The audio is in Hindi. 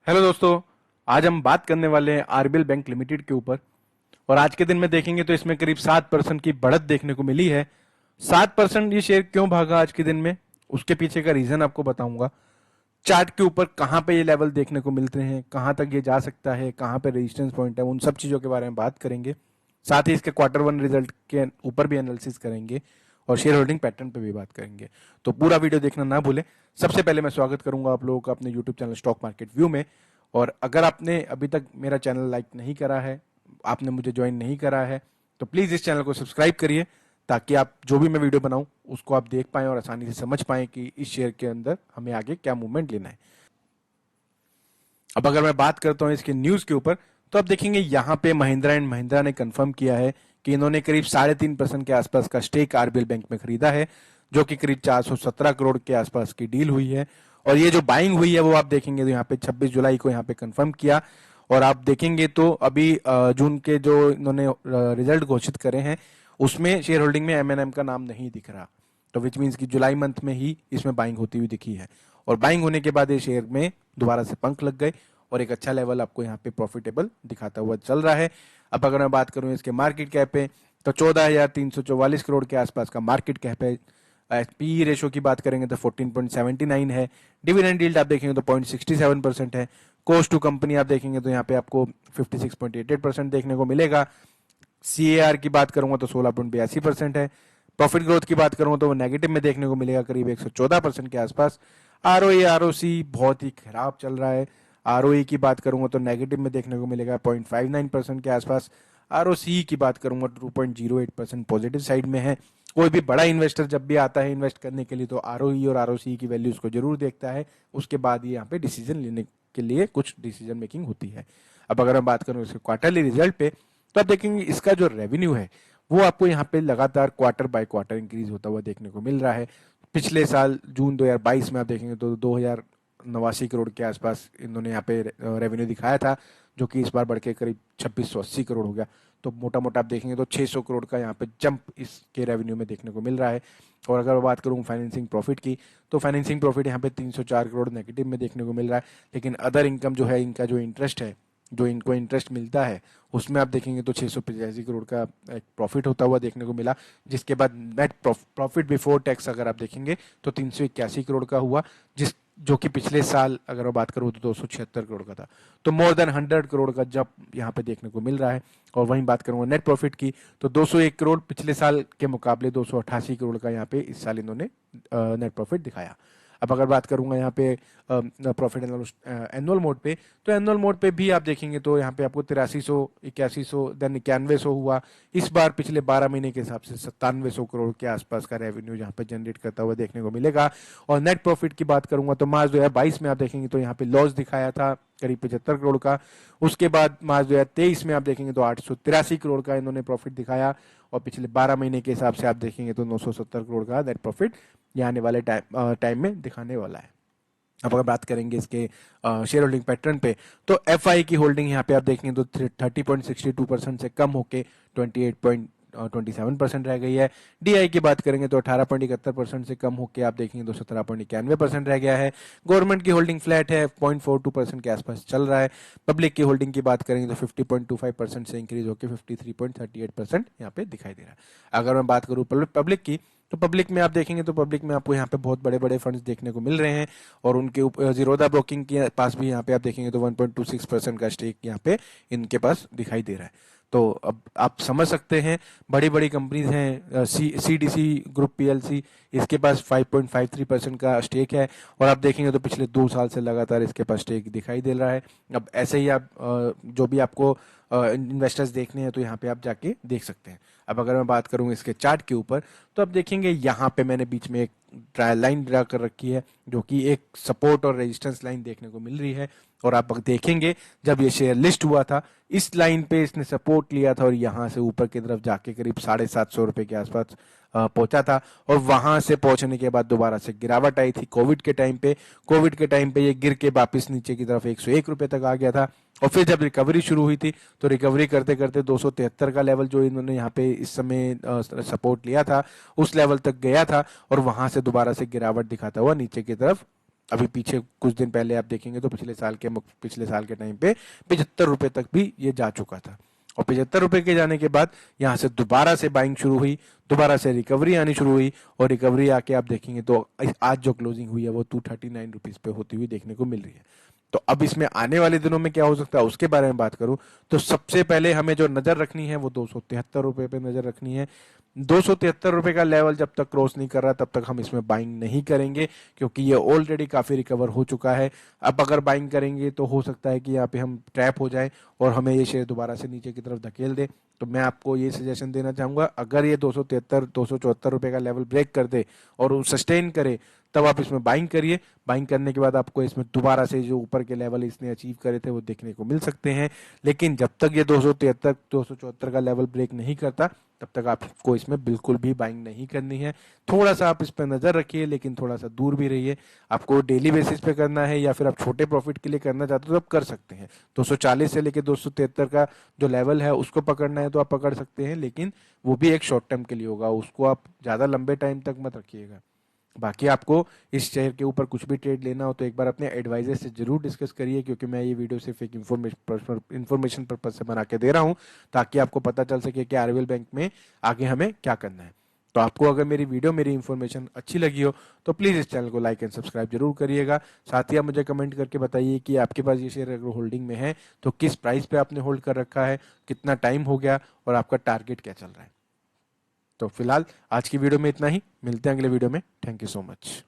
हेलो दोस्तों। आज हम बात करने वाले हैं आरबीएल बैंक लिमिटेड के ऊपर। और आज के दिन में देखेंगे तो इसमें करीब 7% की बढ़त देखने को मिली है। 7% ये शेयर क्यों भागा आज के दिन में, उसके पीछे का रीजन आपको बताऊंगा। चार्ट के ऊपर कहां पे ये लेवल देखने को मिलते हैं, कहां तक ये जा सकता है, कहां पे रेजिस्टेंस पॉइंट है, उन सब चीजों के बारे में बात करेंगे। साथ ही इसके क्वार्टर वन रिजल्ट के ऊपर भी एनालिसिस करेंगे और शेयर होल्डिंग पैटर्न पे भी बात करेंगे। तो पूरा वीडियो देखना ना भूलें। सबसे पहले मैं स्वागत करूंगा आप लोगों का अपने YouTube channel stock market view में। और अगर आपने अभी तक मेरा चैनल लाइक नहीं करा है, आपने मुझे ज्वाइन नहीं करा है, तो प्लीज इस चैनल को सब्सक्राइब करिए, ताकि आप जो भी मैं वीडियो बनाऊं उसको आप देख पाएं और आसानी से समझ पाएं कि इस शेयर के अंदर हमें आगे क्या मूवमेंट लेना है। अब अगर मैं बात करता हूं इसके न्यूज के ऊपर, तो आप देखेंगे यहां पे महिंद्रा एंड महिंद्रा ने कंफर्म किया है कि इन्होंने करीब 3.5% के आसपास का स्टेक आरबीएल बैंक में खरीदा है, जो कि करीब 417 करोड़ के आसपास की डील हुई है। और ये जो बाइंग हुई है वो आप देखेंगे तो यहाँ पे 26 जुलाई को यहाँ पे कंफर्म किया। और आप देखेंगे तो अभी जून के जो इन्होंने रिजल्ट घोषित करे हैं उसमें शेयर होल्डिंग में एमएनएम का नाम नहीं दिख रहा। तो विच मीन्स कि जुलाई मंथ में ही इसमें बाइंग होती हुई दिखी है। और बाइंग होने के बाद ये शेयर में दोबारा से पंख लग गए और एक अच्छा लेवल आपको यहाँ पे प्रॉफिटेबल दिखाता हुआ चल रहा है। अब अगर मैं बात करूं इसके मार्केट कैप पे, तो 14,344 करोड़ के आसपास का मार्केट कैप है। पी रेशो की बात करेंगे तो 14.79 है। डिविडेंड यील्ड आप देखेंगे तो 0.67% है। कॉस्ट टू कंपनी आप देखेंगे तो यहाँ पे आपको 56.88% देखने को मिलेगा। सीएआर की बात करूंगा तो 16.82% है। प्रॉफिट ग्रोथ की बात करूंगा तो वो नेगेटिव में देखने को मिलेगा, करीब 114% के आसपास। आरओई आरओसी बहुत ही खराब चल रहा है। आरओई की बात करूंगा तो नेगेटिव में देखने को मिलेगा 0.59% के आसपास। आरओसी की बात करूंगा तो 2.08% पॉजिटिव साइड में है। कोई भी बड़ा इन्वेस्टर जब भी आता है इन्वेस्ट करने के लिए तो आरओई और आरओसी की वैल्यूज को जरूर देखता है। उसके बाद ही यहाँ पे डिसीजन लेने के लिए कुछ डिसीजन मेकिंग होती है। अब अगर मैं बात करूं इसके क्वार्टरली रिजल्ट पे, तो आप देखेंगे इसका जो रेवेन्यू है वो आपको यहाँ पे लगातार क्वार्टर बाय क्वार्टर इंक्रीज होता हुआ देखने को मिल रहा है। पिछले साल जून 2022 में आप देखेंगे तो 2089 करोड़ के आसपास इन्होंने यहाँ पे रेवेन्यू दिखाया था, जो कि इस बार बढ़ के करीब 2680 करोड़ हो गया। तो मोटा मोटा आप देखेंगे तो 600 करोड़ का यहाँ पे जंप इसके रेवेन्यू में देखने को मिल रहा है। और अगर मैं बात करूँ फाइनेंसिंग प्रॉफिट की, तो फाइनेंसिंग प्रॉफिट यहाँ पे 304 करोड़ नेगेटिव में देखने को मिल रहा है। लेकिन अदर इनकम जो है, इनका जो इंटरेस्ट है, जो इनको इंटरेस्ट मिलता है, उसमें आप देखेंगे तो 685 करोड़ का एक प्रॉफिट होता हुआ देखने को मिला। जिसके बाद नेट प्रॉफिट बिफोर टैक्स अगर आप देखेंगे तो 381 करोड़ का हुआ, जिस जो कि पिछले साल अगर मैं बात करूं तो 276 करोड़ का था। तो मोर देन 100 करोड़ का जंप यहाँ पे देखने को मिल रहा है। और वहीं बात करूंगा नेट प्रॉफिट की, तो 201 करोड़ पिछले साल के मुकाबले 288 करोड़ का यहाँ पे इस साल इन्होंने नेट प्रॉफिट दिखाया। अब अगर बात करूंगा यहाँ पे प्रॉफिट एनुअल मोड पे, तो एनुअल मोड पे भी आप देखेंगे तो यहाँ पे आपको 8300, 8100, देन 9100 हुआ। इस बार पिछले 12 महीने के हिसाब से 9700 करोड़ के आसपास का रेवेन्यू यहाँ पे जनरेट करता हुआ देखने को मिलेगा। और नेट प्रॉफिट की बात करूंगा तो मार्च 2022 में आप देखेंगे तो यहाँ पे लॉस दिखाया था करीब 75 करोड़ का। उसके बाद मार्च 2023 में आप देखेंगे तो 883 करोड़ का इन्होंने प्रॉफिट दिखाया। और पिछले 12 महीने के हिसाब से आप देखेंगे तो 970 करोड़ का नेट प्रॉफिट ये आने वाले टाइम में दिखाने वाला है। अब अगर बात करेंगे इसके शेयर होल्डिंग पैटर्न पे, तो एफ की होल्डिंग यहाँ पे आप देखेंगे तो 30.62% से कम होके 28.27% रह गई है। डीआई की बात करेंगे तो 18.71% से कम होके आप देखेंगे तो 17.91% रह गया है। गवर्नमेंट की होल्डिंग फ्लैट है, 0.42% के आसपास चल रहा है। पब्लिक की होल्डिंग की बात करेंगे तो 50.25% से इंक्रीज होकर 53.38% यहाँ पे दिखाई दे रहा है। अगर मैं बात करूँ पब्लिक की, तो पब्लिक में आप देखेंगे तो पब्लिक में आपको यहाँ पे बहुत बड़े बड़े फंड्स देखने को मिल रहे हैं। और उनके ऊपर जीरोधा ब्रोकिंग के पास भी यहाँ पे आप देखेंगे तो 1.26% का स्टेक यहाँ पे इनके पास दिखाई दे रहा है। तो अब आप समझ सकते हैं बड़ी बड़ी कंपनीज हैं। सीडीसी ग्रुप पीएलसी, इसके पास 5.53% का स्टेक है। और आप देखेंगे तो पिछले 2 साल से लगातार इसके पास स्टेक दिखाई दे रहा है। अब ऐसे ही आप जो भी आपको इन्वेस्टर्स देखने हैं तो यहाँ पे आप जाके देख सकते हैं। अब अगर मैं बात करूँ इसके चार्ट के ऊपर, तो आप देखेंगे यहाँ पे मैंने बीच में एक ट्रायल लाइन ड्रा कर रखी है, जो कि एक सपोर्ट और रेजिस्टेंस लाइन देखने को मिल रही है। और आप देखेंगे जब ये शेयर लिस्ट हुआ था इस लाइन पे इसने सपोर्ट लिया था और यहाँ से ऊपर की तरफ जाके करीब 750 रुपए के आसपास पहुंचा था। और वहां से पहुंचने के बाद दोबारा से गिरावट आई थी कोविड के टाइम पे। कोविड के टाइम पे ये गिर के वापस नीचे की तरफ 101 रुपए तक आ गया था। और फिर जब रिकवरी शुरू हुई थी तो रिकवरी करते करते 273 का लेवल जो इन्होंने यहाँ पे इस समय सपोर्ट लिया था उस लेवल तक गया था। और वहां से दोबारा से गिरावट दिखाता हुआ नीचे की तरफ अभी पीछे कुछ दिन पहले आप देखेंगे तो पिछले साल के टाइम पे 75 रुपए तक भी ये जा चुका था। और 75 रुपए के जाने के बाद यहाँ से दोबारा से बाइंग शुरू हुई, दोबारा से रिकवरी आनी शुरू हुई, और रिकवरी आके आप देखेंगे तो आज जो क्लोजिंग हुई है वो 239 रुपीज पे होती हुई देखने को मिल रही है। तो अब इसमें आने वाले दिनों में क्या हो सकता है उसके बारे में बात करूं तो सबसे पहले हमें जो नजर रखनी है वो 273 रुपए पे नजर रखनी है। 273 रुपए का लेवल जब तक क्रॉस नहीं कर रहा तब तक हम इसमें बाइंग नहीं करेंगे, क्योंकि ये ऑलरेडी काफी रिकवर हो चुका है। अब अगर बाइंग करेंगे तो हो सकता है कि यहाँ पे हम ट्रैप हो जाए और हमें ये शेयर दोबारा से नीचे की तरफ धकेल दे। तो मैं आपको ये सजेशन देना चाहूंगा, अगर ये 274 रुपए का लेवल ब्रेक कर दे और सस्टेन करे तब आप इसमें बाइंग करिए। बाइंग करने के बाद आपको इसमें दोबारा से जो ऊपर के लेवल इसने अचीव करे थे वो देखने को मिल सकते हैं। लेकिन जब तक ये 274 का लेवल ब्रेक नहीं करता तब तक आपको इसमें बिल्कुल भी बाइंग नहीं करनी है। थोड़ा सा आप इस पर नजर रखिए, लेकिन थोड़ा सा दूर भी रहिए। आपको डेली बेसिस पे करना है या फिर आप छोटे प्रॉफिट के लिए करना चाहते हो तो आप कर सकते हैं। 240 से लेके 273 का जो लेवल है उसको पकड़ना है तो आप पकड़ सकते हैं, लेकिन वो भी एक शॉर्ट टर्म के लिए होगा, उसको आप ज्यादा लंबे टाइम तक मत रखिएगा। बाकी आपको इस शेयर के ऊपर कुछ भी ट्रेड लेना हो तो एक बार अपने एडवाइजर से जरूर डिस्कस करिए, क्योंकि मैं ये वीडियो सिर्फ एक इन्फॉर्मेशन पर्पज से बना के दे रहा हूं ताकि आपको पता चल सके कि आरबीएल बैंक में आगे हमें क्या करना है। तो आपको अगर मेरी वीडियो मेरी इन्फॉर्मेशन अच्छी लगी हो तो प्लीज इस चैनल को लाइक एंड सब्सक्राइब जरूर करिएगा। साथ ही आप मुझे कमेंट करके बताइए कि आपके पास ये शेयर अगर होल्डिंग में है तो किस प्राइस पे आपने होल्ड कर रखा है, कितना टाइम हो गया और आपका टारगेट क्या चल रहा है। तो फिलहाल आज की वीडियो में इतना ही, मिलते हैं अगले वीडियो में। Thank you so much.